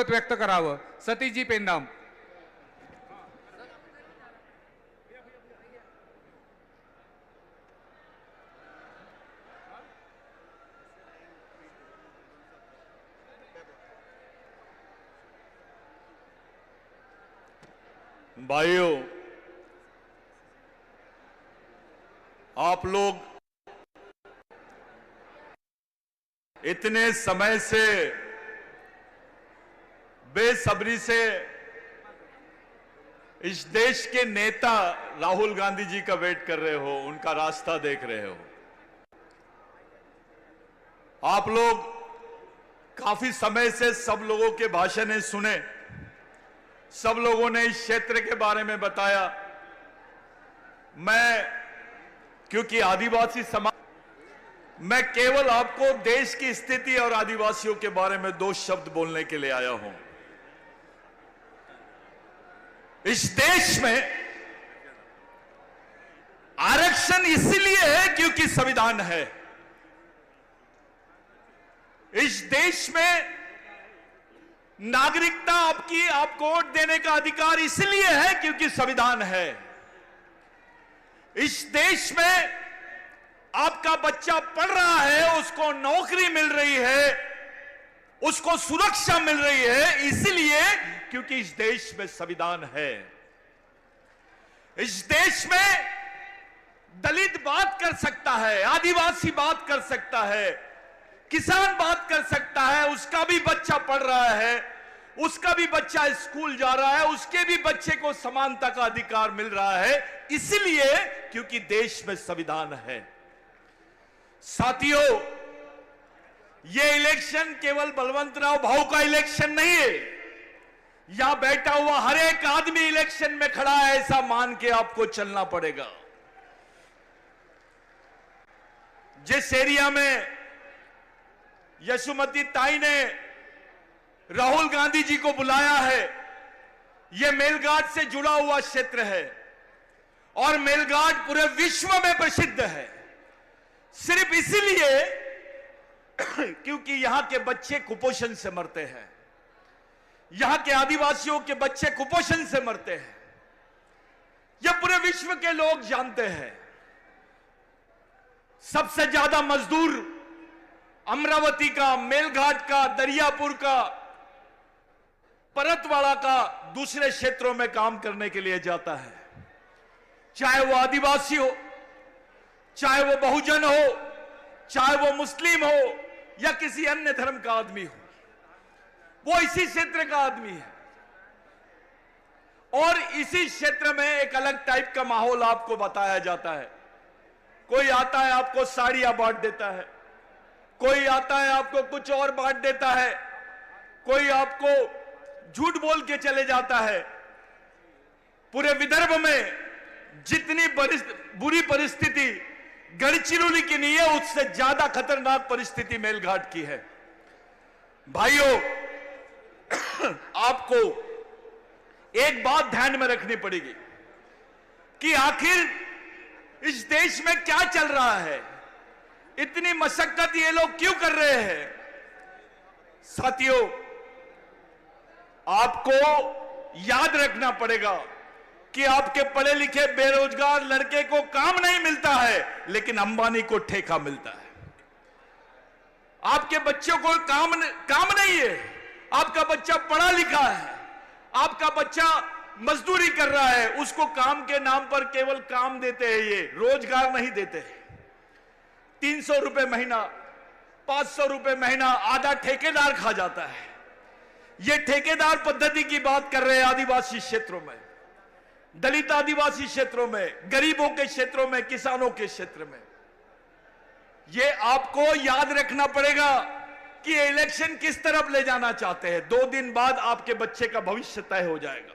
मनोगत व्यक्त करावं. सतीशजी पेंदाम. भाइयों, आप लोग इतने समय से बेसब्री से इस देश के नेता राहुल गांधी जी का वेट कर रहे हो, उनका रास्ता देख रहे हो. आप लोग काफी समय से सब लोगों के भाषण सुने, सब लोगों ने इस क्षेत्र के बारे में बताया. क्योंकि आदिवासी समाज, मैं केवल आपको देश की स्थिति और आदिवासियों के बारे में 2 शब्द बोलने के लिए आया हूं. इस देश में आरक्षण इसलिए है क्योंकि संविधान है. इस देश में नागरिकता आपको वोट देने का अधिकार इसलिए है क्योंकि संविधान है. इस देश में आपका बच्चा पढ़ रहा है, उसको नौकरी मिल रही है, उसको सुरक्षा मिल रही है इसलिए क्योंकि इस देश में संविधान है. इस देश में दलित बात कर सकता है, आदिवासी बात कर सकता है, किसान बात कर सकता है, उसका भी बच्चा पढ़ रहा है, उसका भी बच्चा स्कूल जा रहा है, उसके भी बच्चे को समानता का अधिकार मिल रहा है इसलिए क्योंकि देश में संविधान है. साथियों, यह इलेक्शन केवल बलवंत राव भाऊ का इलेक्शन नहीं है. यहां बैठा हुआ हर एक आदमी इलेक्शन में खड़ा है, ऐसा मान के आपको चलना पड़ेगा. जिस एरिया में यशोमती ताई ने राहुल गांधी जी को बुलाया है, यह मेलघाट से जुड़ा हुआ क्षेत्र है और मेलघाट पूरे विश्व में प्रसिद्ध है. सिर्फ इसलिए क्योंकि यहां के बच्चे कुपोषण से मरते हैं, यहां के आदिवासियों के बच्चे कुपोषण से मरते हैं. यह पूरे विश्व के लोग जानते हैं. सबसे ज्यादा मजदूर अमरावती का, मेलघाट का, दरियापुर का, परतवाड़ा का दूसरे क्षेत्रों में काम करने के लिए जाता है. चाहे वो आदिवासी हो, चाहे वो बहुजन हो, चाहे वो मुस्लिम हो या किसी अन्य धर्म का आदमी हो, वो इसी क्षेत्र का आदमी है. और इसी क्षेत्र में एक अलग टाइप का माहौल आपको बताया जाता है. कोई आता है आपको साड़ियां बांट देता है, कोई आता है आपको कुछ और बांट देता है, कोई आपको झूठ बोल के चले जाता है. पूरे विदर्भ में जितनी बुरी परिस्थिति गढ़चिरौली की नहीं है, उससे ज्यादा खतरनाक परिस्थिति मेलघाट की है. भाइयों, आपको एक बात ध्यान में रखनी पड़ेगी कि आखिर इस देश में क्या चल रहा है, इतनी मशक्कत ये लोग क्यों कर रहे हैं. साथियों, आपको याद रखना पड़ेगा कि आपके पढ़े लिखे बेरोजगार लड़के को काम नहीं मिलता है, लेकिन अंबानी को ठेका मिलता है. आपके बच्चों को काम नहीं है, आपका बच्चा पढ़ा लिखा है, आपका बच्चा मजदूरी कर रहा है, उसको काम के नाम पर केवल काम देते हैं, ये रोजगार नहीं देते. 300 रुपए महीना, 500 रुपए महीना आधा ठेकेदार खा जाता है. ये ठेकेदार पद्धति की बात कर रहे हैं आदिवासी क्षेत्रों में, दलित आदिवासी क्षेत्रों में, गरीबों के क्षेत्रों में, किसानों के क्षेत्र में. ये आपको याद रखना पड़ेगा कि इलेक्शन किस तरफ ले जाना चाहते हैं. 2 दिन बाद आपके बच्चे का भविष्य तय हो जाएगा.